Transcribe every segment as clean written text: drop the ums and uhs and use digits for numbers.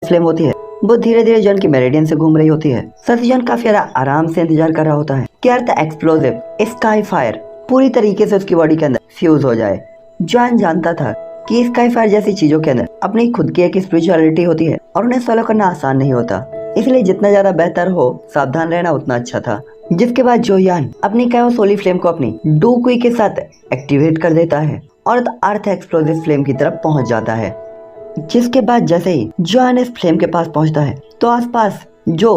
Flame होती है वो धीरे धीरे जॉन की मेरिडियन से घूम रही होती है। साथ ही जॉन काफी ज्यादा आराम से इंतजार कर रहा होता है कि अर्थ एक्सप्लोसिव स्काई फायर पूरी तरीके से उसकी बॉडी के अंदर फ्यूज हो जाए। जॉन जानता था कि स्काई फायर जैसी चीजों के अंदर अपनी खुद की एक स्पिरिचुअलिटी होती है और उन्हें फॉलो करना आसान नहीं होता, इसलिए जितना ज्यादा बेहतर हो सावधान रहना उतना अच्छा था। जिसके बाद जोयान अपनी कायोसोली फ्लेम को अपनी डूकुई के साथ एक्टिवेट कर देता है और अर्थ एक्सप्लोसिव फ्लेम की तरफ पहुंच जाता है। जिसके बाद जैसे ही जोयान इस फ्लेम के पास पहुंचता है तो आसपास जो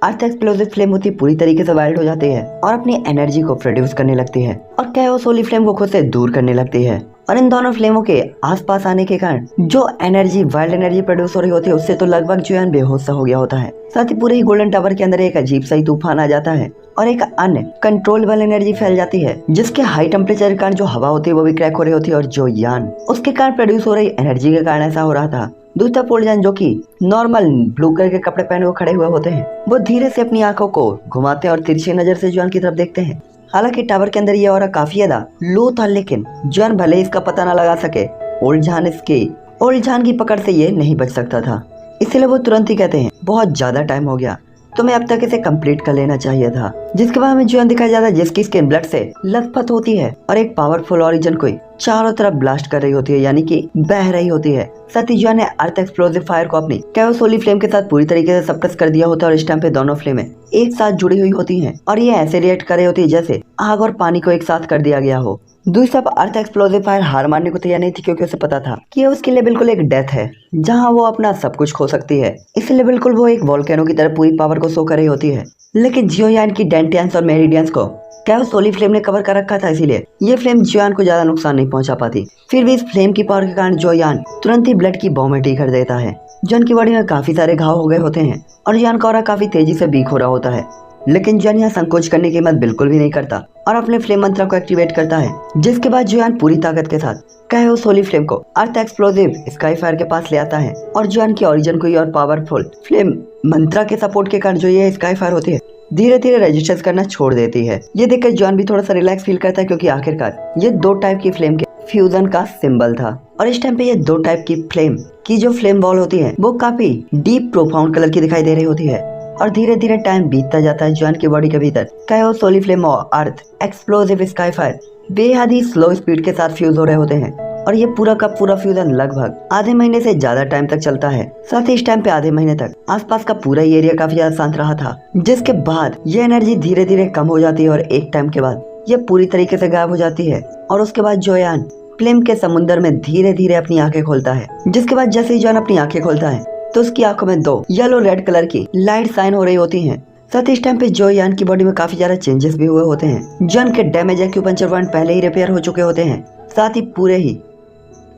अर्थ एक्सप्लोसिव फ्लेम होती है पूरी तरीके से वाइल्ड हो जाती है और अपनी एनर्जी को प्रोड्यूस करने लगती है और कायोसोली फ्लेम को खुद से दूर करने लगती है। और इन दोनों फ्लेमों के आसपास आने के कारण जो एनर्जी वाइल्ड एनर्जी प्रोड्यूस हो रही होती है उससे तो लगभग जोयान बेहोश सा हो गया होता है। साथ ही पूरे ही गोल्डन टावर के अंदर एक अजीब सा ही तूफान आ जाता है और एक अन्य कंट्रोलेबल एनर्जी फैल जाती है जिसके हाई टेम्परेचर के कारण जो हवा होती है वो भी क्रैक हो रही होती है और जोयान उसके कारण प्रोड्यूस हो रही एनर्जी के कारण ऐसा हो रहा था। दूसरा पोलजान जो कि नॉर्मल ब्लू कलर के कपड़े पहने हुए खड़े हुए होते हैं वो धीरे से अपनी आंखों को घुमाते हैं और तिरछी नजर से जोयान की तरफ देखते हैं। हालांकि टावर के अंदर ये ऑरा काफी ज्यादा लो था लेकिन जोयान भले इसका पता न लगा सके ओल्ड जान की पकड़ से ये नहीं बच सकता था, इसलिए वो तुरंत ही कहते हैं बहुत ज्यादा टाइम हो गया, तुम्हें अब तक इसे कंप्लीट कर लेना चाहिए था। जिसके बाद हमें जोयान दिखाया जाता है जिसकी स्किन ब्लड से लथपथ होती है और एक पावरफुल ऑरिजन को चारों तरफ ब्लास्ट कर रही होती है यानी कि बह रही होती है। साथ ही जोयान ने अर्थ एक्सप्लोसिव फायर को अपनी कायोसोली फ्लेम के साथ पूरी तरीके से सप्रेस कर दिया होता है और इस टाइम पे दोनों फ्लेमें एक साथ जुड़ी हुई होती हैं और ये ऐसे रिएक्ट कर रही होती है जैसे आग और पानी को एक साथ कर दिया गया हो। दूसरी तरफ अर्थ एक्सप्लोसिव फायर हार मानने को तैयार नहीं थी क्योंकि उसे पता था कि उसके लिए बिल्कुल एक डेथ है जहां वो अपना सब कुछ खो सकती है, इसलिए बिल्कुल वो एक वोल्केनो की तरह पूरी पावर को शो कर रही होती है। लेकिन जोयान की डेंटियंस और मेरिडियंस को कायोसोली फ्लेम ने कवर कर रखा था, इसीलिए ये फ्लेम जोयान को ज्यादा नुकसान नहीं पहुंचा पाती। फिर भी इस फ्लेम की पावर के कारण जोयान तुरंत ही ब्लड की वॉमिटिंग कर देता है। जोयान की बॉडी में काफी सारे घाव हो गए होते हैं और जोयान का ऑरा काफी तेजी से वीक हो रहा होता है, लेकिन जोयान यहाँ संकोच करने की हिम्मत बिल्कुल भी नहीं करता और अपने फ्लेम मंत्र को एक्टिवेट करता है। जिसके बाद जोयान पूरी ताकत के साथ कायोसोली फ्लेम को अर्थ एक्सप्लोसिव स्काई फायर के पास ले आता है और जोयान की ओरिजिन को और पावरफुल फ्लेम मंत्र के सपोर्ट के कारण जो ये स्काई फायर होती है धीरे धीरे रजिस्टर करना छोड़ देती है। ये देखकर जोयान भी थोड़ा सा रिलैक्स फील करता है क्योंकि आखिरकार ये दो टाइप की फ्लेम के फ्यूजन का सिंबल था और इस टाइम पे ये दो टाइप की फ्लेम की जो फ्लेम बॉल होती है वो काफी डीप प्रोफाउंड कलर की दिखाई दे रही होती है और धीरे धीरे टाइम बीतता जाता है। जोयान की बॉडी के भीतर कायोसोली फ्लेम और अर्थ एक्सप्लोसिव स्काई फायर बेहद ही स्लो स्पीड के साथ फ्यूज हो रहे होते हैं और ये पूरा का पूरा फ्यूजन लगभग आधे महीने से ज्यादा टाइम तक चलता है। साथ ही इस टाइम पे आधे महीने तक आसपास का पूरा ही एरिया काफी ज्यादा शांत रहा था, जिसके बाद ये एनर्जी धीरे धीरे कम हो जाती है और एक टाइम के बाद ये पूरी तरीके से गायब हो जाती है। और उसके बाद जोयान फ्लेम के समुद्र में धीरे धीरे अपनी आंखें खोलता है। जिसके बाद जैसे ही जोयान अपनी आंखें खोलता है तो उसकी आंखों में दो येलो रेड कलर की लाइट साइन हो रही होती हैं। साथ ही इस टाइम पे जोयान की बॉडी में काफी ज्यादा चेंजेस भी हुए होते हैं। जोयान के डैमेज एक्यूपंक्चर पॉइंट पहले ही रिपेयर हो चुके होते हैं, साथ ही पूरे ही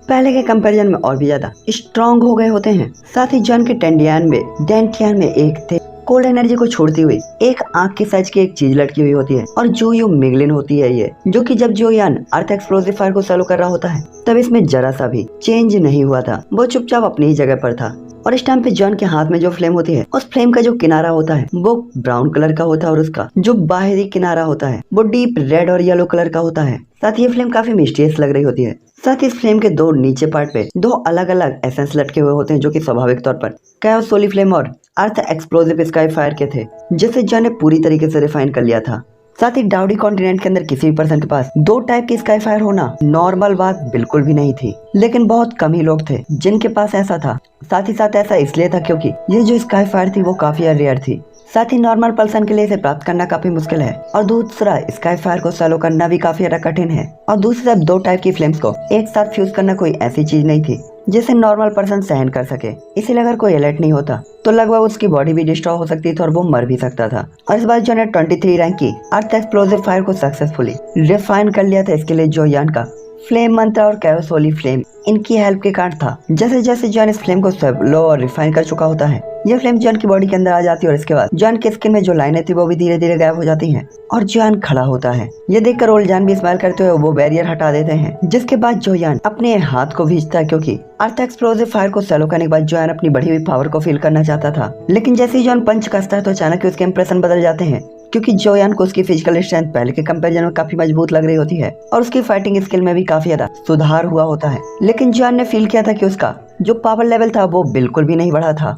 पहले के कंपैरिजन में और भी ज्यादा स्ट्रॉन्ग हो गए होते हैं। साथ ही जोयान के डेंटियन में एक थे कोल्ड एनर्जी को छोड़ती हुई एक आंख के साइज की एक चीज लटकी हुई होती है और जो यू मिगलिन होती है ये, जो कि जब जोयान अर्थ एक्सप्लोसिव फायर को चालू कर रहा होता है तब इसमें जरा सा भी चेंज नहीं हुआ था, वो चुपचाप अपनी ही जगह पर था। और इस टाइम पे जोयान के हाथ में जो फ्लेम होती है उस फ्लेम का जो किनारा होता है वो ब्राउन कलर का होता है और उसका जो बाहरी किनारा होता है वो डीप रेड और येलो कलर का होता है। साथ ही ये फ्लेम काफी मिस्टीरियस लग रही होती है। साथ ही इस फ्लेम के दो नीचे पार्ट पे दो अलग अलग एसेंस लटके हुए होते हैं जो कि स्वाभाविक तौर पर कायोसोली फ्लेम और अर्थ एक्सप्लोसिव स्काई फायर के थे, जिसे जोयान ने पूरी तरीके से रिफाइन कर लिया था। साथ ही डाउडी कॉन्टिनेंट के अंदर किसी भी पर्सन के पास दो टाइप की स्काई फायर होना नॉर्मल बात बिल्कुल भी नहीं थी, लेकिन बहुत कम ही लोग थे जिनके पास ऐसा था। साथ ही साथ ऐसा इसलिए था क्योंकि ये जो स्काई फायर थी वो काफी रेयर थी। साथ ही नॉर्मल पर्सन के लिए इसे प्राप्त करना काफी मुश्किल है और दूसरा स्काई फायर को सॉलो करना भी काफी ज्यादा कठिन है। और दूसरी तरफ दो टाइप की फ्लेम्स को एक साथ फ्यूज करना कोई ऐसी चीज नहीं थी जिसे नॉर्मल पर्सन सहन कर सके, इसीलिए अगर कोई अलर्ट नहीं होता तो लगभग उसकी बॉडी भी डिस्ट्रॉय हो सकती थी और वो मर भी सकता था। और इस बार जोयान ने 23 रैंक की अर्थ एक्सप्लोसिव फायर को सक्सेसफुली रिफाइन कर लिया था। इसके लिए जोयान का फ्लेम मंत्र और कायोसोली फ्लेम इनकी हेल्प के कारण था। जैसे जैसे जोयान इस फ्लेम को लो और रिफाइन कर चुका होता है ये फ्लेम जोयान की बॉडी के अंदर आ जाती है और इसके बाद जोयान की स्किन में जो लाइनें थी वो भी धीरे धीरे गायब हो जाती हैं और जोयान खड़ा होता है। ये देखकर ओल्ड जान भी स्माइल करते हुए वो बैरियर हटा देते हैं। जिसके बाद जोयान अपने हाथ को भींचता है क्योंकि अर्थ एक्सप्लोसिव फायर को सैलो करने के बाद जोयान अपनी बढ़ी हुई पावर को फील करना चाहता था, लेकिन जैसे ही जोयान पंच कसता है तो अचानक उसके इंप्रेशन बदल जाते हैं क्योंकि जोयान को उसकी फिजिकल स्ट्रेंथ पहले के कंपैरिजन में काफी मजबूत लग रही होती है और उसकी फाइटिंग स्किल में भी काफी ज्यादा सुधार हुआ होता है। लेकिन जॉन ने फील किया था कि उसका जो पावर लेवल था वो बिल्कुल भी नहीं बढ़ा था।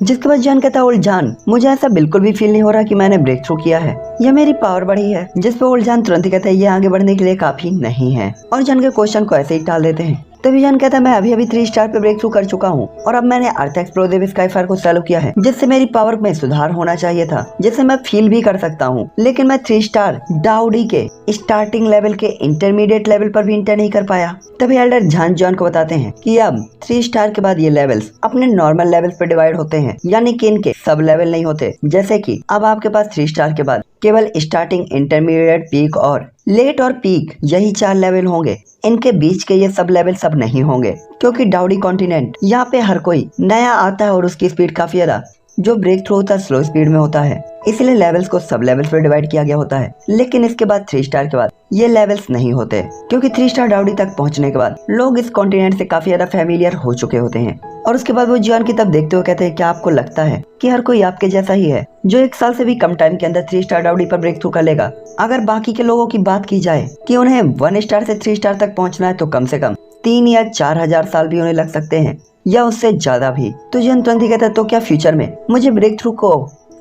जिसके बाद जॉन कहता है ओल्ड जॉन, मुझे ऐसा बिल्कुल भी फील नहीं हो रहा कि मैंने ब्रेक थ्रू किया है या मेरी पावर बढ़ी है। जिस पे ओल्ड जॉन तुरंत ही कहता है ये आगे बढ़ने के लिए काफी नहीं है और जॉन के क्वेश्चन को ऐसे ही टाल देते हैं। तभी जॉन कहता है मैं अभी 3 स्टार पे ब्रेक थ्रू कर चुका हूँ और अब मैंने अर्थ एक्सप्लोसिव स्काईफायर को चालू किया है, जिससे मेरी पावर में सुधार होना चाहिए था, जिसे मैं फील भी कर सकता हूँ। लेकिन मैं 3 स्टार डाउडी के स्टार्टिंग लेवल के इंटरमीडिएट लेवल पर भी इंटर नहीं कर पाया। तभी एल्डर जान जॉन को बताते हैं कि अब 3 स्टार के बाद ये लेवल्स अपने नॉर्मल लेवल्स पे डिवाइड होते हैं, यानी कि इनके सब लेवल नहीं होते। जैसे कि अब आपके पास 3 स्टार के बाद केवल स्टार्टिंग, इंटरमीडिएट, पीक और लेट और पीक, यही 4 लेवल होंगे। इनके बीच के ये सब लेवल सब नहीं होंगे, क्योंकि डाउडी कॉन्टिनेंट यहाँ पे हर कोई नया आता है और उसकी स्पीड काफी ज्यादा जो ब्रेक थ्रू होता है स्लो स्पीड में होता है, इसलिए लेवल्स को सब लेवल्स पे डिवाइड किया गया होता है। लेकिन इसके बाद 3 स्टार के बाद ये लेवल्स नहीं होते, क्योंकि 3 स्टार डाउडी तक पहुंचने के बाद लोग इस कॉन्टिनेंट से काफी ज्यादा फैमिलियर हो चुके होते हैं। और उसके बाद वो जॉन की तरफ देखते हुए कहते हैं क्या आपको लगता है कि हर कोई आपके जैसा ही है जो 1 साल से भी कम टाइम के अंदर 3 स्टार डाउडी पर ब्रेक थ्रू कर लेगा? अगर बाकी के लोगों की बात की जाए कि उन्हें 1 स्टार से 3 स्टार तक पहुंचना है तो कम से कम 3 या 4 हजार साल भी उन्हें लग सकते हैं या उससे ज्यादा भी। तो जॉन तुरंत ही कहता है तो क्या फ्यूचर में मुझे ब्रेक थ्रू को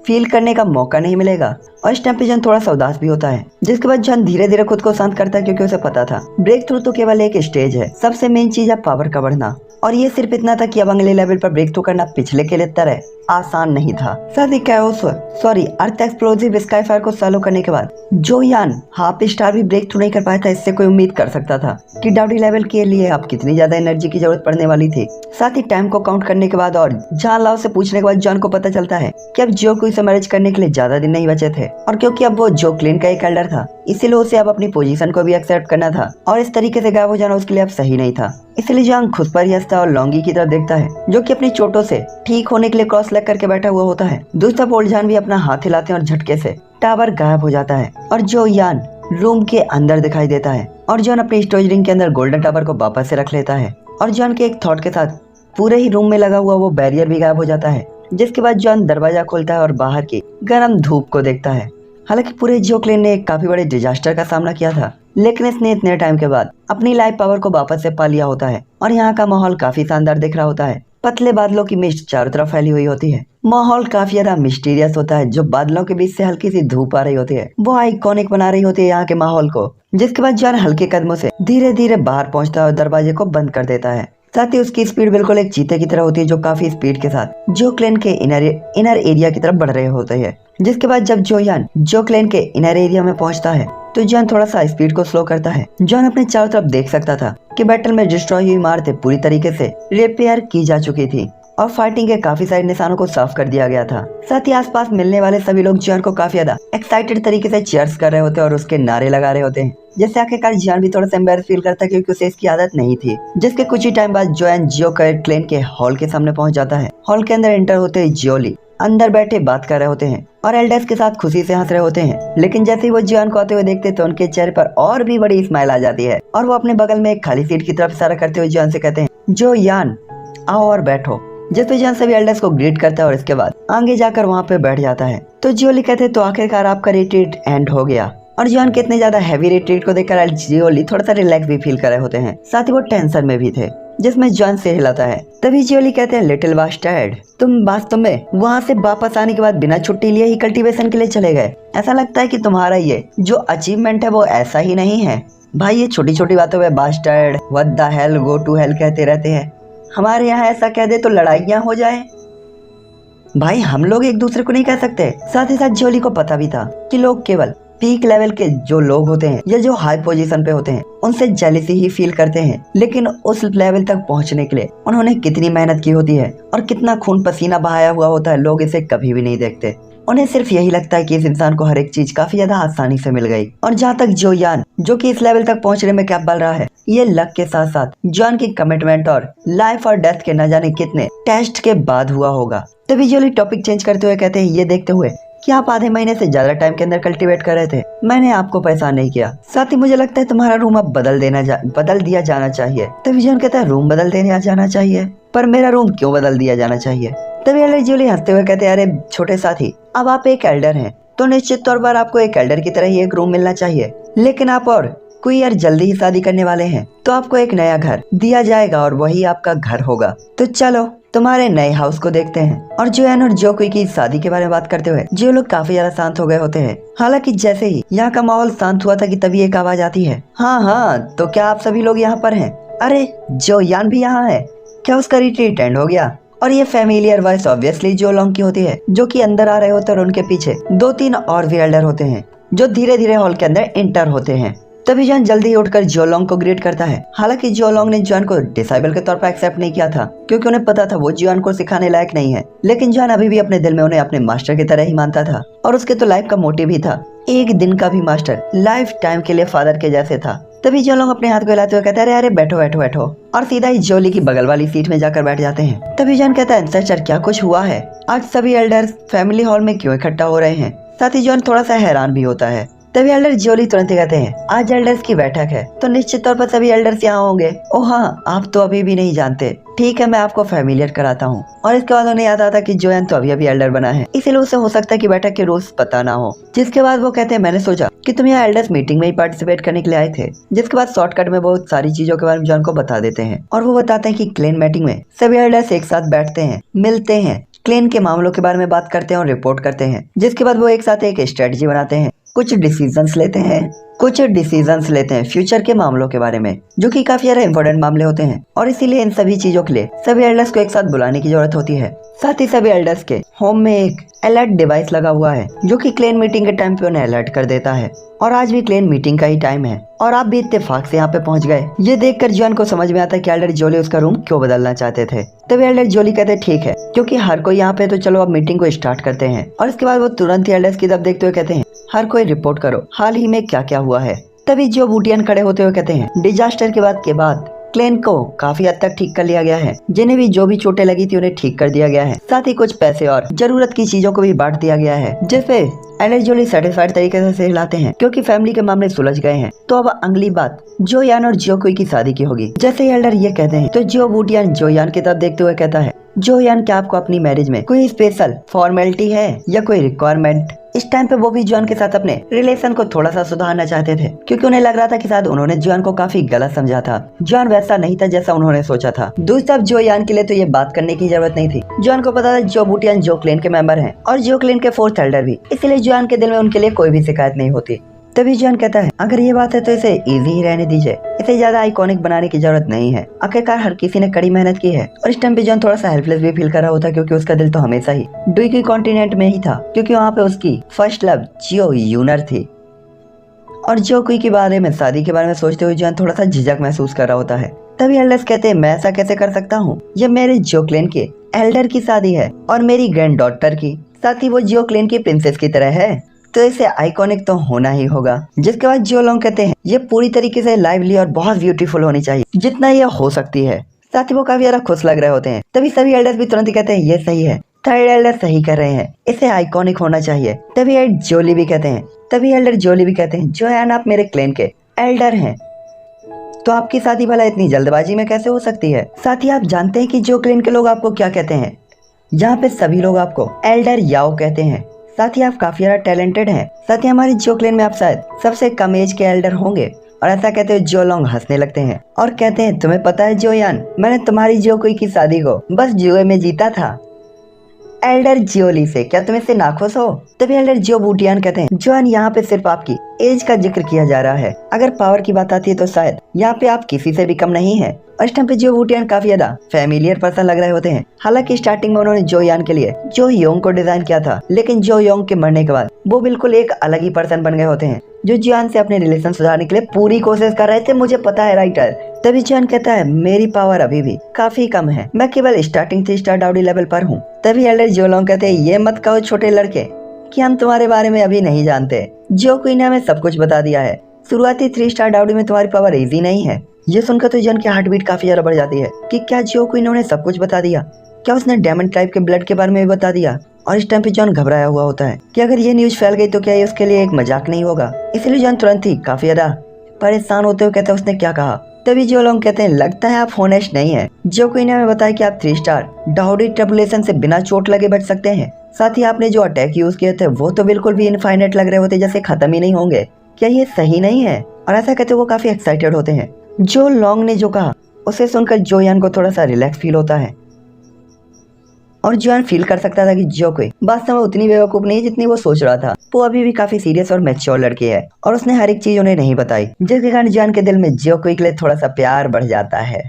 फील करने का मौका नहीं मिलेगा? और इस टाइम पे जॉन थोड़ा सा उदास भी होता है। जिसके बाद जॉन धीरे धीरे खुद को शांत करता है, क्योंकि उसे पता था ब्रेक थ्रू तो केवल एक स्टेज है, सबसे मेन चीज है पावर का बढ़ना। और ये सिर्फ इतना था कि अब अगले लेवल पर ब्रेक थ्रू करना पिछले के लिए तरह आसान नहीं था। साथ ही अर्थ एक्सप्लोसिव स्काईफायर को चालू करने के बाद जोयान हाफ स्टार भी ब्रेक थ्रू नहीं कर पाया था। इससे कोई उम्मीद कर सकता था कि डाउडी लेवल के लिए अब कितनी ज्यादा एनर्जी की जरूरत पड़ने वाली थी। साथ ही टाइम को काउंट करने के बाद और जान लाओ से पूछने के बाद जॉन को पता चलता है कि अब जो को मैरिज करने के लिए ज्यादा दिन नहीं बचे थे, और क्योंकि अब वो जो क्लिन का एक एल्डर था इसीलिए उसे अब अपनी पोजीशन को भी एक्सेप्ट करना था और इस तरीके से गायब हो जाना उसके लिए अब सही नहीं था। इसलिए जॉन खुद पर ही हंसता और लॉन्गी की तरफ देखता है, जो कि अपनी चोटों से ठीक होने के लिए क्रॉस लेग करके बैठा हुआ होता है। दूसरा ओल्ड जॉन भी अपना हाथ हिलाते हैं और झटके से टावर गायब हो जाता है और जोयान रूम के अंदर दिखाई देता है। और जॉन अपने स्टोरेज रिंग के अंदर गोल्डन टावर को वापस से रख लेता है और जॉन के एक थॉट के साथ पूरे ही रूम में लगा हुआ वो बैरियर भी गायब हो जाता है। जिसके बाद जॉन दरवाजा खोलता है और बाहर की गर्म धूप को देखता है। हालांकि पूरे जियो क्लेन ने एक काफी बड़े डिजास्टर का सामना किया था, लेकिन इसने इतने टाइम के बाद अपनी लाइफ पावर को वापस से पा लिया होता है और यहाँ का माहौल काफी शानदार दिख रहा होता है। पतले बादलों की मिस्ट चारों तरफ फैली हुई होती है। माहौल काफी ज्यादा मिस्टीरियस होता है। जो बादलों के बीच से हल्की सी धूप आ रही होती है वो आइकॉनिक बना रही होती है यहाँ के माहौल को। जिसके बाद जॉन हल्के कदमों से धीरे धीरे बाहर पहुंचता है और दरवाजे को बंद कर देता है। साथ ही उसकी स्पीड बिल्कुल एक चीते की तरह होती है, जो काफी स्पीड के साथ जो क्लेन के इनर एरिया की तरफ बढ़ रहे होते हैं। जिसके बाद जब जोयान जो क्लेन के इनर एरिया में पहुंचता है तो जॉन थोड़ा सा स्पीड को स्लो करता है। जॉन अपने चारों तरफ देख सकता था कि बैटल में डिस्ट्रॉय हुई इमारतें पूरी तरीके से रिपेयर की जा चुकी थी और फाइटिंग के काफी सारे निशानों को साफ कर दिया गया था। साथ ही आसपास मिलने वाले सभी लोग जॉन को काफी ज्यादा एक्साइटेड तरीके से चीयर्स कर रहे होते हैं और उसके नारे लगा रहे होते हैं। जैसे आखिरकार जॉन भी थोड़ा सा एम्बैरेस फील करता है, क्योंकि उसे इसकी आदत नहीं थी। जिसके कुछ ही टाइम बाद जॉन जियो क्लेन के हॉल के सामने पहुंच जाता है। हॉल के अंदर एंटर होते ही जियोली अंदर बैठे बात कर रहे होते हैं और एल्डर्स के साथ खुशी से हंस रहे होते हैं। लेकिन जैसे ही वो जॉन को आते हुए देखते तो उनके चेहरे पर और भी बड़ी स्माइल आ जाती है और वो अपने बगल में एक खाली सीट की तरफ इशारा करते हुए जॉन से कहते हैं जोयान आओ और बैठो। जिस जॉन सभी एल्डर्स को ग्रीट करता है और इसके बाद आगे जाकर वहाँ पे बैठ जाता है। तो जियोली कहते हैं तो आखिरकार आपका रिट्रीट एंड हो गया। और जॉन के इतने ज्यादा हैवी रिट्रीट को देखकर जियोली थोड़ा सा रिलैक्स भी फील कर रहे होते हैं। साथ ही वो टेंशन में भी थे, जिसमें जॉन से हिलाता है। तभी जियोली कहते हैं लिटिल बास्टर्ड, तुम वास्तव में वहाँ से वापस आने के बाद बिना छुट्टी लिए ही कल्टीवेशन के लिए चले गए। ऐसा लगता है कि तुम्हारा ये जो अचीवमेंट है वो ऐसा ही नहीं है। भाई ये छोटी छोटी बातों में bastard, what the hell, go to hell कहते रहते हैं। हमारे यहाँ ऐसा कह दे तो लड़ाइयाँ हो जाए। भाई हम लोग एक दूसरे को नहीं कह सकते। साथ ही साथ जियोली को पता भी था कि लोग केवल पीक लेवल के जो लोग होते हैं या जो हाई पोजीशन पे होते हैं उनसे जेलसी ही फील करते हैं, लेकिन उस लेवल तक पहुंचने के लिए उन्होंने कितनी मेहनत की होती है और कितना खून पसीना बहाया हुआ होता है, लोग इसे कभी भी नहीं देखते। उन्हें सिर्फ यही लगता है कि इस इंसान को हर एक चीज काफी ज्यादा आसानी से मिल गई। और जहाँ तक जोयान जो कि इस लेवल तक पहुंचने में क्या बल रहा है, ये लक के साथ साथ जॉन की कमिटमेंट और लाइफ और डेथ के न जाने कितने टेस्ट के बाद हुआ होगा। तभी जियोली टॉपिक चेंज करते हुए कहते हैं ये देखते हुए कि आप आधे महीने से ज्यादा टाइम के अंदर कल्टीवेट कर रहे थे, मैंने आपको परेशान नहीं किया। साथ ही मुझे लगता है तुम्हारा रूम अब बदल दिया जाना चाहिए। तभी जॉन कहता है रूम बदल देना जाना चाहिए, पर मेरा रूम क्यों बदल दिया जाना चाहिए? तभी एल्डर जियोली हंसते हुए कहते हैं अरे छोटे साथी, अब आप एक एल्डर हैं तो निश्चित तौर पर आपको एक एल्डर की तरह ही एक रूम मिलना चाहिए। लेकिन आप और कोई यार जल्दी ही शादी करने वाले हैं तो आपको एक नया घर दिया जाएगा और वही आपका घर होगा। तो चलो तुम्हारे नए हाउस को देखते हैं। और जोयान और जोकुई की शादी के बारे में बात करते हुए जो लोग काफी ज्यादा शांत हो गए होते हैं। हालांकि जैसे ही यहाँ का माहौल शांत हुआ था कि तभी एक आवाज आती है, हाँ हाँ तो क्या आप सभी लोग यहाँ पर हैं? अरे जोयान भी यहाँ है क्या? उसका रिट्रीट एंड हो गया? और ये फैमिलियर वॉइस ऑब्वियसली जो लोग की होती है जो कि अंदर आ रहे होते हैं और उनके पीछे 2-3 और भी एल्डर होते हैं जो धीरे धीरे हॉल के अंदर इंटर होते हैं। तभी जॉन जल्दी उठकर जोलोंग को ग्रीट करता है। हालांकि जोलोंग ने जॉन को डिसाइबल के तौर पर एक्सेप्ट नहीं किया था क्योंकि उन्हें पता था वो जॉन को सिखाने लायक नहीं है, लेकिन जॉन अभी भी अपने दिल में उन्हें अपने मास्टर की तरह ही मानता था और उसके तो लाइफ का मोटिव भी था, एक दिन का भी मास्टर लाइफ टाइम के लिए फादर के जैसे था। तभी जोलोंग अपने हाथ को हिलाते हुए कहता है, अरे बैठो बैठो बैठो, और सीधा ही जोली की बगल वाली सीट में जाकर बैठ जाते हैं। तभी जॉन कहता है, सर क्या कुछ हुआ है? आज सभी एल्डर्स फैमिली हॉल में क्यों इकट्ठा हो रहे हैं? साथ ही जॉन थोड़ा सा हैरान भी होता है। तभी एल्डर जोली तुरंत ही कहते हैं, आज एल्डर्स की बैठक है तो निश्चित तौर पर सभी एल्डर्स यहाँ होंगे। ओ हाँ, आप तो अभी भी नहीं जानते, ठीक है मैं आपको फैमिलियर कराता हूँ। और इसके बाद उन्हें याद आता कि जोयान तो अभी एल्डर बना है, इसीलिए उसे हो सकता है कि बैठक के रूल्स पता ना हो। जिसके बाद वो कहते हैं, मैंने सोचा कि तुम यहाँ एल्डर्स मीटिंग में ही पार्टिसिपेट करने के लिए आए थे। जिसके बाद शॉर्टकट में बहुत सारी चीजों के बारे में जॉन को बता देते हैं और वो बताते हैं कि क्लेन मीटिंग में सभी एल्डर्स एक साथ बैठते हैं, मिलते हैं, क्लेन के मामलों के बारे में बात करते हैं और रिपोर्ट करते हैं। जिसके बाद वो एक साथ एक स्ट्रेटजी बनाते हैं, कुछ डिसीजंस लेते हैं फ्यूचर के मामलों के बारे में जो कि काफी ज्यादा इंपॉर्टेंट मामले होते हैं। और इसीलिए इन सभी चीजों के लिए सभी एल्डर्स को एक साथ बुलाने की जरूरत होती है। साथ ही सभी एल्डर्स के होम में एक अलर्ट डिवाइस लगा हुआ है जो कि क्लेन मीटिंग के टाइम पे उन्हें अलर्ट कर देता है। और आज भी क्लेन मीटिंग का ही टाइम है और आप भी इत्तेफाक से यहाँ पे पहुंच गए। ये देखकर जॉन को समझ में आता है कि एल्डर जोली उसका रूम क्यों बदलना चाहते थे। तभी एल्डर जोली कहते हैं, ठीक है क्योंकि हर कोई यहाँ पे, तो चलो अब मीटिंग को स्टार्ट करते हैं। और इसके बाद वो तुरंत ही एल्डर्स की तरफ देखते हुए कहते हैं, हर कोई रिपोर्ट करो हाल ही में क्या क्या हुआ है। तभी जो बूटियन खड़े होते हुए कहते हैं, डिजास्टर के बाद क्लेन को काफी हद तक ठीक कर लिया गया है, जिन्हें भी जो भी चोटें लगी थी उन्हें ठीक कर दिया गया है। साथ ही कुछ पैसे और जरूरत की चीजों को भी बांट दिया गया है, जिसपे एल्डर जोली सेटिस्फाइड तरीके से हिलाते हैं क्योंकि फैमिली के मामले सुलझ गए हैं। तो अब अगली बात जोयान और जोकुई की शादी की होगी। जैसे ही एल्डर ये कहते हैं तो जो बूटियन जोयान की तरफ देखते हुए कहता है, जोयान क्या आपको अपनी मैरिज में कोई स्पेशल फॉर्मेलिटी है या कोई रिक्वायरमेंट? इस टाइम पे वो भी जॉन के साथ अपने रिलेशन को थोड़ा सा सुधारना चाहते थे क्योंकि उन्हें लग रहा था कि शायद उन्होंने जॉन को काफी गलत समझा था। जॉन वैसा नहीं था जैसा उन्होंने सोचा था। दूसरी तरफ जोयान के लिए तो ये बात करने की जरूरत नहीं थी। जॉन को पता था जो बूटियन जो क्लेन के मेंबर हैं और जो क्लेन के 4th एल्डर भी, इसलिए जॉन के दिल में उनके लिए कोई भी शिकायत नहीं होती। तभी जॉन कहता है, अगर ये बात है तो इसे इजी ही रहने दीजिए, इसे ज्यादा आइकॉनिक बनाने की जरूरत नहीं है। आखिरकार हर किसी ने कड़ी मेहनत की है। और इस टाइम पे जॉन थोड़ा सा हेल्पलेस भी फील कर रहा होता क्योंकि उसका दिल तो हमेशा ही डुई कॉन्टिनेंट में ही था क्योंकि वहाँ पे उसकी फर्स्ट लव जियो यूनर थी। और जोकुई के बारे में, शादी के बारे में सोचते हुए जॉन थोड़ा सा झिझक महसूस कर रहा होता है। तभी एल्डर्स कहते हैं, मैं ऐसा कैसे कर सकता हूँ, ये मेरे जो क्लेन के एल्डर की शादी है और मेरी ग्रैंड डॉटर की, साथ ही वो जो क्लेन की प्रिंसेस की तरह है, तो इसे आइकॉनिक तो होना ही होगा। जिसके बाद जो लोग कहते हैं, ये पूरी तरीके से लाइवली और बहुत ब्यूटीफुल होनी चाहिए जितना ये हो सकती है। साथ ही वो काफी ज्यादा खुश लग रहे होते हैं। तभी सभी एल्डर्स भी तुरंत ही कहते हैं, ये सही है, थर्ड एल्डर सही कर रहे हैं, इसे आइकॉनिक होना चाहिए। तभी एल्डर जोली भी कहते हैं, जोयान आप मेरे क्लेन के एल्डर हैं तो आपकी शादी भला इतनी जल्दबाजी में कैसे हो सकती है? साथ ही आप जानते हैं कि जो क्लेन के लोग आपको क्या कहते हैं? यहाँ पे सभी लोग आपको एल्डर याओ कहते हैं। साथ ही आप काफी ज्यादा टैलेंटेड हैं। साथ ही हमारी जो क्लेन में आप शायद सबसे कम एज के एल्डर होंगे। और ऐसा कहते हुए जो लोग हंसने लगते हैं और कहते हैं, तुम्हें पता है जोयान, मैंने तुम्हारी जोकुई की शादी को बस जुए में जीता था एल्डर जियोली से, क्या तुम इससे नाखुश हो? तभी एल्डर जो बूटियन कहते हैं, जोयान यहाँ पे सिर्फ आपकी एज का जिक्र किया जा रहा है, अगर पावर की बात आती है तो शायद यहाँ पे आप किसी से भी कम नहीं है। और इस टाइम पे जो बूटियन काफी ज्यादा फैमिलियर पर्सन लग रहे होते हैं। हालांकि स्टार्टिंग में उन्होंने जोयान के लिए जो योंग को डिजाइन किया था, लेकिन जो योंग के मरने के बाद वो बिल्कुल एक अलग ही पर्सन बन गए होते हैं जो जोयान से अपने रिलेशन सुधारने के लिए पूरी कोशिश कर रहे थे। मुझे पता है राइटर। तभी जोयान कहता है, मेरी पावर अभी भी काफी कम है, मैं केवल स्टार्टिंग 3 स्टार डाउडी लेवल पर हूँ। तभी एल्डर जोलोंग कहते हैं, ये मत कहो छोटे लड़के कि हम तुम्हारे बारे में अभी नहीं जानते। जोकुई ने हमें सब कुछ बता दिया है। शुरुआती 3 स्टार डाउडी में तुम्हारी पावर इजी नहीं है। ये सुनकर तो जॉन की हार्ट बीट काफी ज्यादा बढ़ जाती है कि क्या जोकुई ने उन्हें सब कुछ बता दिया? क्या उसने डायमंड टाइप के ब्लड के बारे में भी बता दिया? और इस टाइम पे जॉन घबराया हुआ होता है कि अगर ये न्यूज फैल गई तो क्या ये उसके लिए एक मजाक नहीं होगा। इसलिए जॉन तुरंत ही काफी ज्यादा परेशान होते हुए कहता है, उसने क्या कहा? तभी जो लोग कहते हैं लगता है आप होनेस्ट नहीं है। जो कोई ने हमें बताया कि आप 3 स्टार डाउडी ट्रबुलेशन से बिना चोट लगे बच सकते हैं। साथ ही आपने जो अटैक यूज किए थे वो तो बिल्कुल भी इनफाइनाइट लग रहे होते, जैसे खत्म ही नहीं होंगे। क्या ये सही नहीं है? और ऐसा कहते वो काफी एक्साइटेड होते हैं। जो लॉन्ग ने जो कहा उसे सुनकर जो यान को थोड़ा सा रिलैक्स फील होता है और जोयान फील कर सकता था कि जो कोई वास्तव में उतनी बेवकूफ नहीं जितनी वो सोच रहा था। वो अभी भी काफी सीरियस और मैच्योर लड़की है और उसने हर एक चीज उन्हें नहीं बताई, जिसके कारण जोयान के दिल में जो कोई के लिए थोड़ा सा प्यार बढ़ जाता है।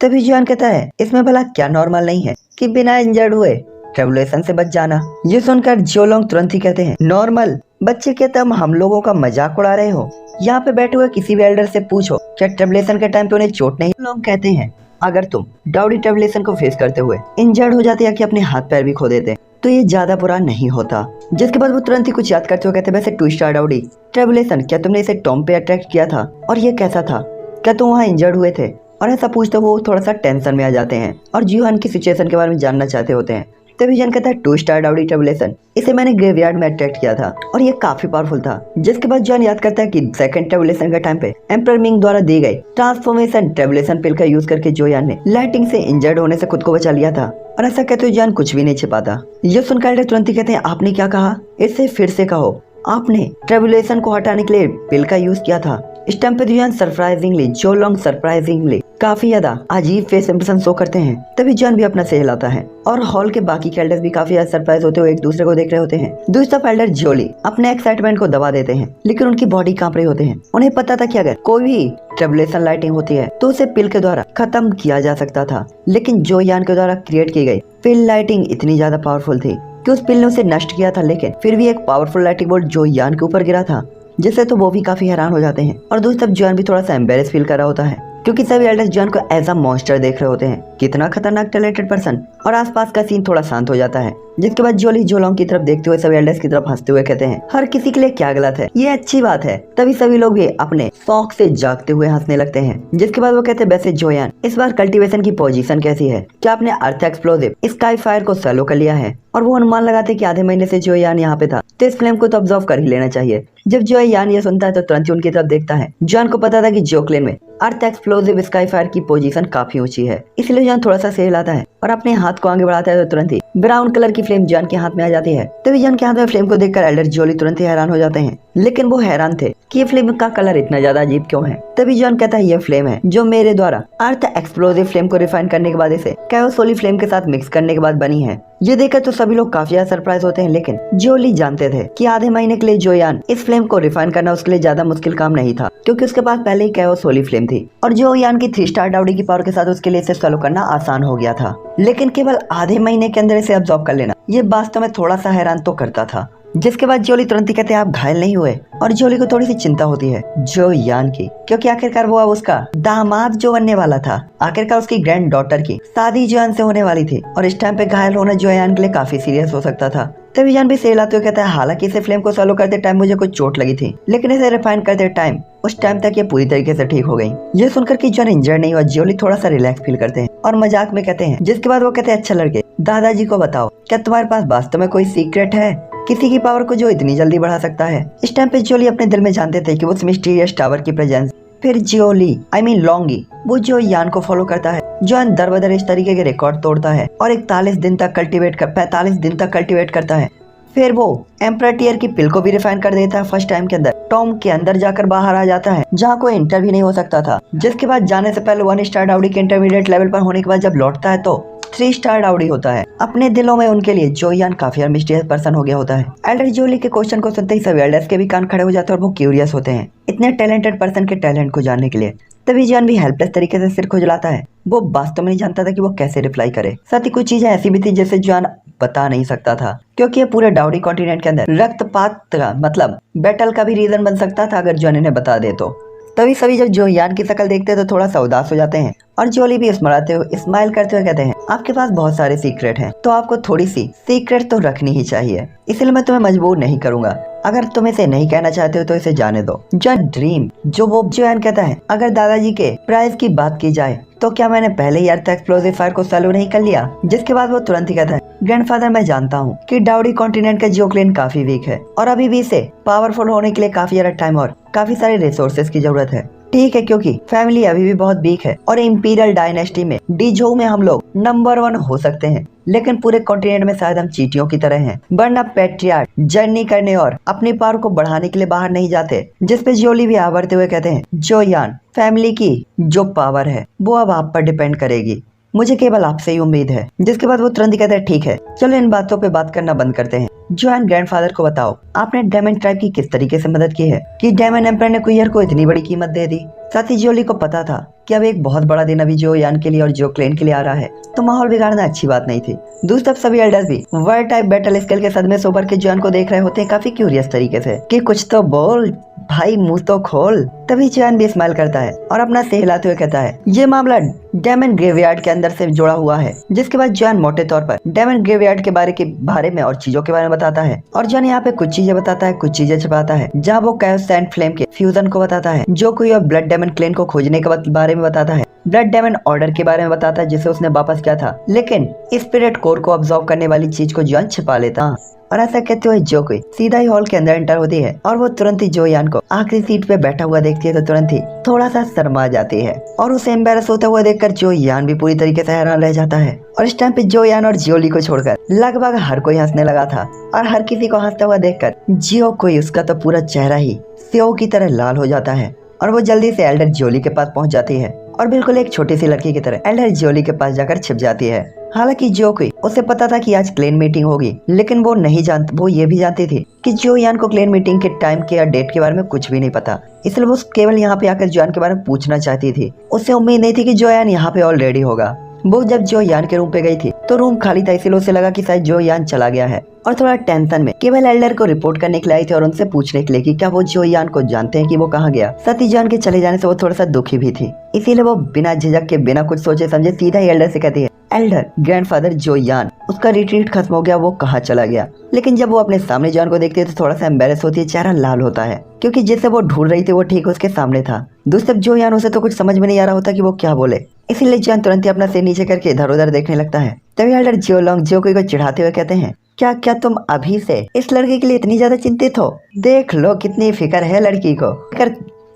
तभी जोयान कहता है इसमें भला क्या नॉर्मल नहीं है कि बिना इंजर्ड हुए ट्रबुलेशन से बच जाना। ये सुनकर जो लोग तुरंत ही कहते हैं नॉर्मल? बच्चे के तुम हम लोगों का मजाक उड़ा रहे हो? यहाँ पे बैठे हुए किसी भी एल्डर से पूछो क्या ट्रबुलेशन के टाइम पे उन्हें चोट नहीं? लोग कहते हैं अगर तुम डाउडी ट्रबुलेशन को फेस करते हुए इंजर्ड हो जाते या कि अपने हाथ पैर भी खो देते तो ये ज्यादा बुरा नहीं होता। जिसके बाद वो तुरंत ही कुछ याद करते हुए कहते वैसे 2 स्टार डाउडी ट्रबुलेशन, क्या तुमने इसे टॉम पे अट्रैक्ट किया था और ये कैसा था? क्या तुम वहाँ इंजर्ड हुए थे? और ऐसा पूछते वो थोड़ा सा टेंशन में आ जाते हैं और जियोहान की सिचुएशन के बारे में जानना चाहते होते हैं। तभी जन कहता है 2 स्टार डाउडी ट्रबुलेशन, इसे मैंने ग्रेवयार्ड में अट्रैक्ट किया था और ये काफी पावरफुल था। जिसके बाद जॉन याद करता है कि सेकंड ट्रबुलेशन के टाइम पे एम्परर मिंग द्वारा दी गई ट्रांसफॉर्मेशन ट्रबुलेशन पिल का यूज करके जोयान ने लाइटिंग से इंजर्ड होने से खुद को बचा लिया था। और ऐसा कहते हुए जॉन कुछ भी नहीं छिपाता। ये सुनकर तुरंत ही कहते हैं आपने क्या कहा? इसे फिर से कहो। आपने ट्रबुलेशन को हटाने के लिए पिल का यूज किया था। इस टाइम पे जॉन सरप्राइजिंगली जो लोग सरप्राइजिंगली काफी ज्यादा अजीब फेस इंप्रेशन शो करते हैं। तभी जॉन भी अपना सह हिलाता है और हॉल के बाकी एल्डर्स भी काफी ज्यादा सरप्राइज होते हुए एक दूसरे को देख रहे होते हैं। दूसरा एल्डर जोली अपने एक्साइटमेंट को दबा देते हैं, लेकिन उनकी बॉडी कांप रही होते हैं। उन्हें पता था कि अगर कोई भी ट्रबुलेशन लाइटिंग होती है तो उसे पिल के द्वारा खत्म किया जा सकता था, लेकिन जो यान के द्वारा क्रिएट की गई पिल लाइटिंग इतनी ज्यादा पावरफुल थी कि उस पिल ने उसे नष्ट किया था। लेकिन फिर भी एक पावरफुल लाइटिंग बोल्ट जो यान के ऊपर गिरा था, जिससे तो वो भी काफी हैरान हो जाते हैं। और दूसरी तरफ जॉन भी थोड़ा सा एम्बेरेस फील कर रहा होता है क्योंकि सभी एल्डर्स जॉन को एज अ मॉन्स्टर देख रहे होते हैं। कितना खतरनाक टैलेंटेड पर्सन। और आसपास का सीन थोड़ा शांत हो जाता है। जिसके बाद जोली जोलोंग की तरफ देखते हुए सभी एल्डर्स की तरफ हंसते हुए कहते हैं हर किसी के लिए क्या गलत है, ये अच्छी बात है। तभी सभी लोग भी अपने शौक से जागते हुए हंसने लगते हैं। जिसके बाद वो कहते हैं वैसे जोयान इस बार कल्टीवेशन की पोजीशन कैसी है? क्या आपने अर्थ एक्सप्लोसिव स्काई फायर को सलो कर लिया है? और वो अनुमान लगाते कि आधे महीने से जोयान यहाँ पे था तो इस फ्लेम को तो ऑब्जर्व कर ही लेना चाहिए। जब जोयान ये सुनता है तो तुरंत ही उनकी तरफ देखता है। जॉन को पता था कि जोक्लेन में अर्थ एक्सप्लोसिव स्काई फायर की पोजीशन काफी ऊंची है, इसलिए जॉन थोड़ा सा सह लाता है और अपने हाथ को आगे बढ़ाता है तो तुरंत ही ब्राउन कलर की फ्लेम जॉन के हाथ में आ जाती है। तभी जॉन के हाथ में फ्लेम को देखकर एल्डर जोली तुरंत ही हैरान हो जाते हैं, लेकिन वो हैरान थे कि ये फ्लेम का कलर इतना ज्यादा अजीब क्यों है। तभी जॉन कहता है ये फ्लेम है जो मेरे द्वारा अर्थ एक्सप्लोसिव फ्लेम को रिफाइन करने के बाद इसे कैओसोली फ्लेम के साथ मिक्स करने के बाद बनी है। ये देखकर तो सभी लोग काफी ज्यादा सरप्राइज होते हैं, लेकिन जोली जानते थे कि आधे महीने के लिए जोयान इस फ्लेम को रिफाइन करना उसके लिए ज्यादा मुश्किल काम नहीं था, क्योंकि उसके पास पहले ही कैओसोली फ्लेम थी और जोयान की 3 स्टार डाउडी की पावर के साथ उसके लिए इसे सॉल्व करना आसान हो गया था। लेकिन केवल आधे महीने के अंदर इसे अब्सॉर्ब कर लेना ये वास्तव में थोड़ा सा हैरान तो करता था। जिसके बाद जोली तुरंत ही कहते हैं आप घायल नहीं हुए। और जोली को थोड़ी सी चिंता होती है जोयान की, क्योंकि आखिरकार वो अब उसका दामाद जो बनने वाला था। आखिरकार उसकी ग्रैंड डॉटर की शादी जोयान से होने वाली थी और इस टाइम पे घायल होना जोयान के लिए काफी सीरियस हो सकता था। तभी जान भी सहलाते हुए कहता है हालांकि इसे फ्लेम को सॉल्व करते टाइम मुझे कुछ चोट लगी थी, लेकिन इसे रिफाइन करते टाइम उस टाइम तक ये पूरी तरीके से ठीक हो गई। ये सुनकर कि जॉन इंजर्ड नहीं हुआ, जोली थोड़ा सा रिलैक्स फील करते हैं और मजाक में कहते हैं। जिसके बाद वो कहते हैं अच्छा लड़के दादाजी को बताओ क्या तुम्हारे पास वास्तव में कोई सीक्रेट है किसी की पावर को जो इतनी जल्दी बढ़ा सकता है? इस टाइम पे जोली अपने दिल में जानते थे कि उस मिस्टीरियस टावर की प्रेजेंस। फिर जोली लॉन्गी वो जो यान को फॉलो करता है, जॉन दर बदर इस तरीके के रिकॉर्ड तोड़ता है और 45 दिन तक कल्टीवेट करता है। फिर वो एम्परर टियर की पिल को भी रिफाइन कर देता है फर्स्ट टाइम के अंदर। टॉम के अंदर जाकर बाहर आ जाता है जहाँ कोई इंटर भी नहीं हो सकता था। जिसके बाद जाने से पहले 1 स्टार डाउडी के इंटरमीडिएट लेवल पर होने के बाद जब लौटता है तो 3 स्टार डाउडी होता है। अपने दिलों में उनके लिए जोयान काफी मिस्टीरियस पर्सन हो गया होता है। एल्डर जोली के क्वेश्चन को सुनते ही सभी एल्डर्स के भी कान खड़े हो जाते हैं और वो क्यूरियस होते हैं इतने टैलेंटेड पर्सन के टैलेंट को जानने के लिए। तभी जॉन भी हेल्पलेस तरीके से सिर खुजलाता है। वो वास्तव में नहीं जानता था कि वो कैसे रिप्लाई करे। साथ ही कुछ चीजें ऐसी भी थी जैसे जॉन बता नहीं सकता था, क्योंकि ये पूरे डाउडी कॉन्टिनेंट के अंदर रक्तपात का मतलब बैटल का भी रीजन बन सकता था अगर जॉन इन्हें बता दे तो। तभी सभी जब जोयान की शक्ल देखते हैं तो थोड़ा सा उदास हो जाते हैं और जोली भी स्माइल करते हुए कहते हैं आपके पास बहुत सारे सीक्रेट हैं, तो आपको थोड़ी सी सीक्रेट तो रखनी ही चाहिए, इसलिए मैं तुम्हें मजबूर नहीं करूंगा। अगर तुम इसे नहीं कहना चाहते हो तो इसे जाने दो। ड्रीम जो वो जोयान कहता है अगर दादाजी के प्राइज की बात की जाए तो क्या मैंने पहले ही अर्थ एक्सप्लोसिव फायर को सॉल्व नहीं कर लिया? जिसके बाद वो तुरंत ही कहता है ग्रैंडफादर मैं जानता हूँ कि डाउडी कॉन्टिनेंट का जोक्लेन काफी वीक है और अभी भी इसे पावरफुल होने के लिए काफी ज्यादा टाइम और काफी सारे रिसोर्सेज की जरूरत है। ठीक है, क्योंकि फैमिली अभी भी बहुत वीक है और इंपीरियल डायनेस्टी में डीजो में हम लोग नंबर 1 हो सकते हैं, लेकिन पूरे कॉन्टिनेंट में शायद हम चींटियों की तरह हैं। वरना पैट्रियार्क जर्नी करने और अपनी पावर को बढ़ाने के लिए बाहर नहीं जाते। जिसपे जोली भी आवरते हुए कहते हैं, जोयान, फैमिली की जो पावर है वो अब आप पर डिपेंड करेगी, मुझे केवल आपसे ही उम्मीद है। जिसके बाद वो तुरंत ही कहते हैं, ठीक है चलो इन बातों पे बात करना बंद करते हैं। जोयान, ग्रैंडफादर को बताओ आपने डेमन ट्राइब की किस तरीके से मदद की है कि डेमन एम्पायर ने क्वियर को इतनी बड़ी कीमत दे दी। साथ ही जोली को पता था कि अब एक बहुत बड़ा दिन अभी जोयान के लिए और जो क्लेन के लिए आ रहा है, तो माहौल बिगाड़ना अच्छी बात नहीं थी। दूसरी तरफ सभी एल्डर्स भी वर्ल्ड टाइप बैटल स्केल के सदमे से उभर के जोयान को देख रहे होते हैं काफी क्यूरियस तरीके से कि कुछ तो बोल भाई, मुंह तो खोल। तभी जोयान भी स्माइल करता है और अपना सिर हिलाते हुए कहता है, ये मामला डेमन ग्रेवयार्ड के अंदर से जुड़ा हुआ है। जिसके बाद जोयान मोटे तौर पर डेमन ग्रेवयार्ड के बारे में और चीजों के बारे में बताता है। और जोयान यहाँ पे कुछ चीजें बताता है, कुछ चीजें छुपाता है। जहाँ वो कैओस सैंड फ्लेम के फ्यूजन को बताता है, जो कोई और ब्लड डेमन क्लेन को खोजने के बारे में बताता है, ब्लड डेमन ऑर्डर के बारे में बताता है जिसे उसने वापस किया था, लेकिन स्पिरिट कोर को ऑब्जॉर्व करने वाली चीज को जोयान छिपा लेता। और ऐसा कहते हुए जो कोई सीधा ही हॉल के अंदर एंटर होती है और वो तुरंत ही जोयान को आखिरी सीट पे बैठा हुआ देखती है तो तुरंत ही थोड़ा सा शर्मा जाती है और उसे एम्बेरस होता हुआ देखकर जोयान भी पूरी तरीके से हैरान रह जाता है। और इस टाइम पे जोयान और जियोली को छोड़कर लगभग हर कोई हंसने लगा था और हर किसी को हंसता हुआ देखकर जियो कोई उसका तो पूरा चेहरा ही सेव की तरह लाल हो जाता है और वो जल्दी से एल्डर जियोली के पास पहुंच जाती है और बिल्कुल एक छोटी सी लड़की की तरह एल्डर जियोली के पास जाकर छिप जाती है। हालांकि जो कोई उसे पता था कि आज क्लेन मीटिंग होगी, लेकिन वो ये भी जानती थी कि जोयान को क्लेन मीटिंग के टाइम के या डेट के बारे में कुछ भी नहीं पता, इसलिए वो केवल यहाँ पे आकर जोयान के बारे में पूछना चाहती थी। उसे उम्मीद नहीं थी कि जोयान यहाँ पे ऑलरेडी होगा। वो जब जोयान के रूम पे गई थी तो रूम खाली था, इसीलिए उसे लगा कि शायद जोयान चला गया है और थोड़ा टेंशन में केवल एल्डर को रिपोर्ट करने के लिए आई थी और उनसे पूछने के लिए कि क्या वो जोयान को जानते हैं कि वो कहाँ गया। साथ ही जोयान के चले जाने से वो थोड़ा सा दुखी भी थी, इसीलिए वो बिना झिझक के बिना कुछ सोचे समझे सीधा ही एल्डर से कहती है, एल्डर, ग्रैंडफादर जोयान, उसका रिट्रीट खत्म हो गया, वो कहाँ चला गया। लेकिन जब वो अपने सामने जोयान को देखती है तो थोड़ा सा एम्बेरस होती है, चेहरा लाल होता है क्योंकि जिसे वो ढूंढ रही थी वो ठीक उसके सामने था। दूसरी तरफ जोयान, उसे तो कुछ समझ में नहीं आ रहा होता कि वो क्या बोले, इसीलिए जोयान तुरंत ही अपना सिर नीचे करके इधर उधर देखने लगता है। तभी एल्डर जियोलोंग जियोकोई को चिढ़ाते हुए कहते हैं, क्या तुम अभी से इस लड़के के लिए इतनी ज्यादा चिंतित हो? देख लो कितनी फिक्र है लड़की को,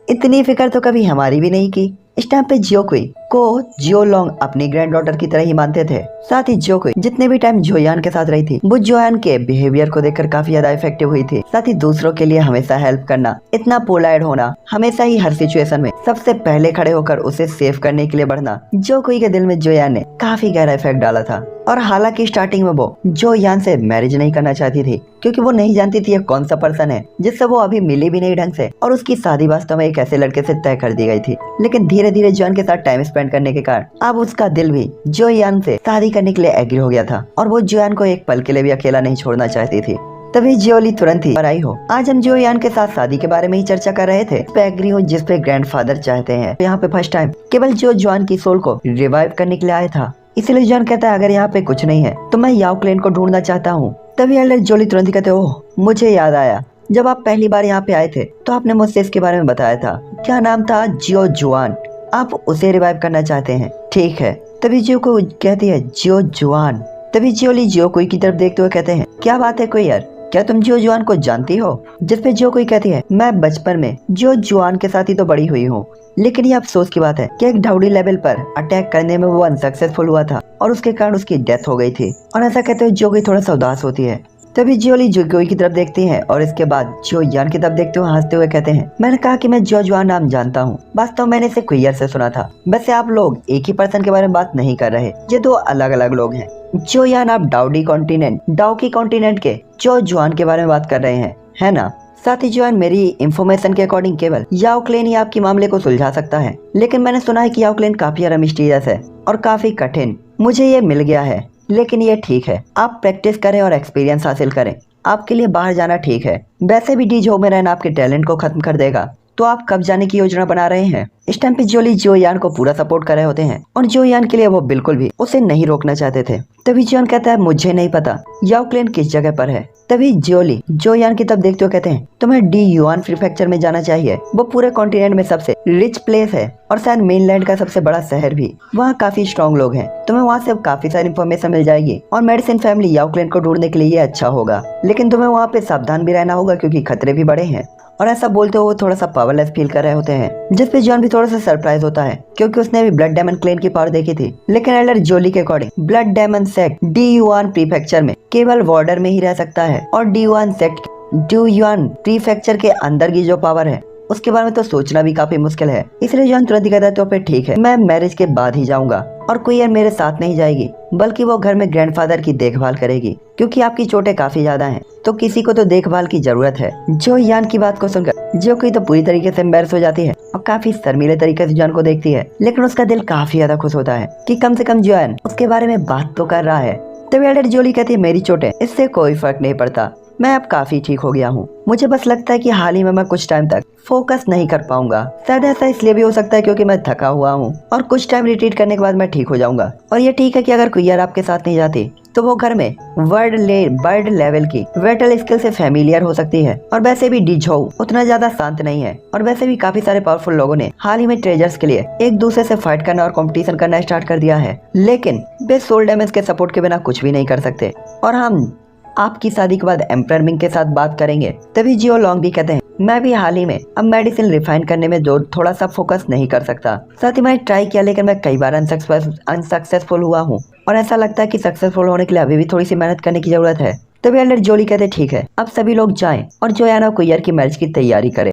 इतनी फिक्र तो कभी हमारी भी नहीं की। इस टाइम पे जियोकोई को जियोलोंग अपनी ग्रैंड डॉटर की तरह ही मानते थे। साथ ही जियोकोई जितने भी टाइम जोयान के साथ रही थी वो जोयान के बिहेवियर को देखकर काफी ज्यादा इफेक्टिव हुई थी। साथ ही दूसरों के लिए हमेशा हेल्प करना, इतना पोलाइट होना, हमेशा ही हर सिचुएशन में सबसे पहले खड़े होकर उसे सेव करने के लिए बढ़ना, जियोकोई के दिल में जोयान ने काफी गहरा इफेक्ट डाला था। और हालांकि स्टार्टिंग में वो जोयान से मैरिज नहीं करना चाहती थी क्योंकि वो नहीं जानती थी ये कौन सा पर्सन है जिससे वो अभी मिली भी नहीं ढंग से, और उसकी शादी वास्तव में एक ऐसे लड़के से तय कर दी गई थी। लेकिन धीरे धीरे जोयान के साथ टाइम स्पेंड करने के कारण अब उसका दिल भी जोयान से शादी करने के लिए एग्री हो गया था और वो जोयान को एक पल के लिए भी अकेला नहीं छोड़ना चाहती थी। तभी जियोली तुरंत ही आई हो, आज हम जोयान के साथ शादी के बारे में ही चर्चा कर रहे थे, इस पे एग्री हो जिस पे ग्रैंडफादर चाहते हैं। यहाँ पे फर्स्ट टाइम केवल जोयान की सोल को रिवाइव करने के लिए आया था, इसलिए जोयान कहता है अगर यहाँ पे कुछ नहीं है तो मैं याओ क्लेन को ढूंढना चाहता हूँ। तभी एल्डर जोली तुरंत ही कहते, ओह मुझे याद आया, जब आप पहली बार यहाँ पे आए थे तो आपने मुझसे इसके बारे में बताया था, क्या नाम था? जियो जुआन, आप उसे रिवाइव करना चाहते हैं, ठीक है। तभी जियो को कहती है जियो जुआन। तभी जियोली जियो कोई की तरफ देखते हुए कहते हैं, क्या बात है कोई यार, क्या तुम जियो जुआन को जानती हो? जिसपे जियो कोई कहती है, मैं बचपन में जियो जुआन के साथ ही तो बड़ी हुई हूँ, लेकिन ये अफसोस की बात है कि एक ढाउडी लेवल पर अटैक करने में वो अनसक्सेसफुल हुआ था और उसके कारण उसकी डेथ हो गई थी। और ऐसा कहते हुए जियो कोई थोड़ा सा उदास होती है। तभी जियोली जोकोई की तरफ देखती हैं और इसके बाद जोयान की तरफ देखते हुए हंसते हुए कहते हैं, मैंने कहा कि मैं जोजुआन नाम जानता हूँ, वास्तव मैंने इसे क्वियर से सुना था। वैसे आप लोग एक ही पर्सन के बारे में बात नहीं कर रहे, ये दो अलग अलग लोग हैं। जोयान, आप डाउकी कॉन्टिनेंट के जोजुआन के बारे में बात कर रहे हैं, है ना? साथ ही जोयान, मेरी इंफॉर्मेशन के अकॉर्डिंग केवल याओ क्लेन ही आपके मामले को सुलझा सकता है, लेकिन मैंने सुना है कि याओ क्लेन काफी ज्यादा मिस्टीरियस है और काफी कठिन। मुझे ये मिल गया है, लेकिन ये ठीक है, आप प्रैक्टिस करें और एक्सपीरियंस हासिल करें। आपके लिए बाहर जाना ठीक है, वैसे भी डीजो में रहना आपके टैलेंट को खत्म कर देगा। तो आप कब जाने की योजना बना रहे हैं? इस टाइम पे जोली जोयान को पूरा सपोर्ट कर रहे होते हैं और जोयान के लिए वो बिल्कुल भी उसे नहीं रोकना चाहते थे। तभी जोयान कहता है, मुझे नहीं पता याओ क्लेन किस जगह पर है। तभी जोली जोयान की तरफ देखते हुए कहते हैं, तुम्हें डी युआन प्रीफेक्चर में जाना चाहिए, वो पूरे कॉन्टिनेंट में सबसे रिच प्लेस है और शायद मेनलैंड का सबसे बड़ा शहर भी। वहाँ काफी स्ट्रॉन्ग लोग हैं, तुम्हें वहाँ से काफी सारी इन्फॉर्मेशन मिल जाएगी और मेडिसिन फैमिली याओ क्लेन को ढूंढने के लिए ये अच्छा होगा, लेकिन तुम्हें वहाँ पे सावधान भी रहना होगा क्योंकि खतरे भी बड़े हैं। और ऐसा बोलते हुए वो थोड़ा सा पावरलेस फील कर रहे होते हैं, जिसपे जॉन भी थोड़ा सा सरप्राइज होता है क्योंकि उसने भी ब्लड डेमन क्लेन की पावर देखी थी। लेकिन एल्डर जोली के अकॉर्डिंग ब्लड डेमन सेक्ट डी-युआन प्रीफेक्चर में केवल वॉर्डर में ही रह सकता है और डी-युआन सेक्ट डी-युआन प्रीफेक्चर के अंदर की जो पावर है उसके बारे में तो सोचना भी काफी मुश्किल है। इसलिए जॉन तुरंत ही कहता है तो फिर ठीक है, मैं मैरिज के बाद ही जाऊंगा और कोई यार मेरे साथ नहीं जाएगी, बल्कि वो घर में ग्रैंडफादर की देखभाल करेगी क्योंकि आपकी चोटें काफी ज्यादा हैं, तो किसी को तो देखभाल की जरूरत है। जो यान की बात को सुनकर जो कोई तो पूरी तरीके से एम्बैरस हो जाती है और काफी शर्मीले तरीके से जॉन को देखती है, लेकिन उसका दिल काफी ज्यादा खुश होता है कि कम से कम जॉन उसके बारे में बात तो कर रहा है। तभी एल्डर जोली कहती है मेरी चोटें इससे कोई फर्क नहीं पड़ता, मैं अब काफी ठीक हो गया हूँ, मुझे बस लगता है कि हाल ही में मैं कुछ टाइम तक फोकस नहीं कर पाऊंगा। शायद ऐसा इसलिए भी हो सकता है क्योंकि मैं थका हुआ हूँ और कुछ टाइम रिट्रीट करने के बाद मैं ठीक हो जाऊंगा। और ये ठीक है कि अगर कोई यार आपके साथ नहीं जाती तो वो घर में बर्ड लेवल की वेटल स्किल से फेमिलियर हो सकती है। और वैसे भी डिझोउ उतना ज्यादा शांत नहीं है और वैसे भी काफी सारे पावरफुल लोगों ने हाल ही में ट्रेजर्स के लिए एक दूसरे से फाइट करना और कंपटीशन करना स्टार्ट कर दिया है, लेकिन वे सोल डैमेज के सपोर्ट के बिना कुछ भी नहीं कर सकते। और हम आपकी शादी के बाद एम्परर मिंग के साथ बात करेंगे। तभी जियो लॉन्ग भी कहते हैं मैं भी हाल ही में अब मेडिसिन रिफाइन करने में जो थोड़ा सा फोकस नहीं कर सकता, साथ ही मैंने ट्राई किया लेकिन मैं कई बार अनसक्सेसफुल हुआ हूँ और ऐसा लगता है कि सक्सेसफुल होने के लिए अभी भी थोड़ी सी मेहनत करने की जरूरत है। तभी एल्डर जोली कहते ठीक है अब सभी लोग जाएं और जोयाना कुइयर की मैरिज की तैयारी करें।